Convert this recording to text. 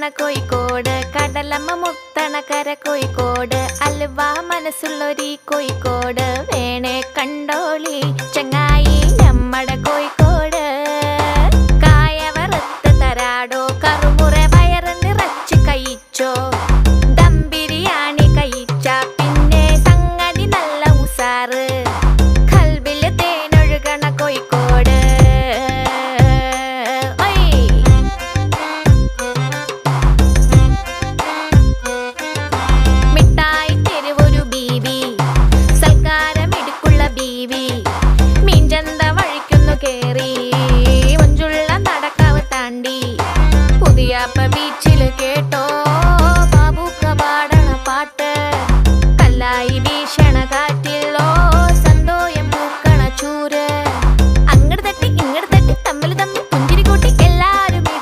മുത്തണ കോഴിക്കോട്, കടലമ്മ മുത്തണ കര കോഴിക്കോട്, അലുവ മനസ്സുള്ളൊരീ കോഴിക്കോട്, വേണേ കണ്ടോളി ചങ്ങായി നമ്മടെ കോഴിക്കോട്. കായ വറുത്ത് തരാടോ, കറുമുറ വയറ് നിറച്ച് കഴിച്ചോ, ദം ബിരിയാണി കഴിച്ച പിന്നെ സംഗതി നല്ല ഉസാറ്, കൽബില് തേനൊഴുകണ കോഴിക്കോട്. മിഠായി തെരുവൊരു ബീവി, സൽക്കാരമിടുക്കുള്ള ബീവി, മീൻചന്ത വഴിക്കുന്നു കേറി, മഞ്ചുള്ള നടക്കാവ് താണ്ടി, പുതിയാപ്പ ബീച്ചില് കേട്ടോ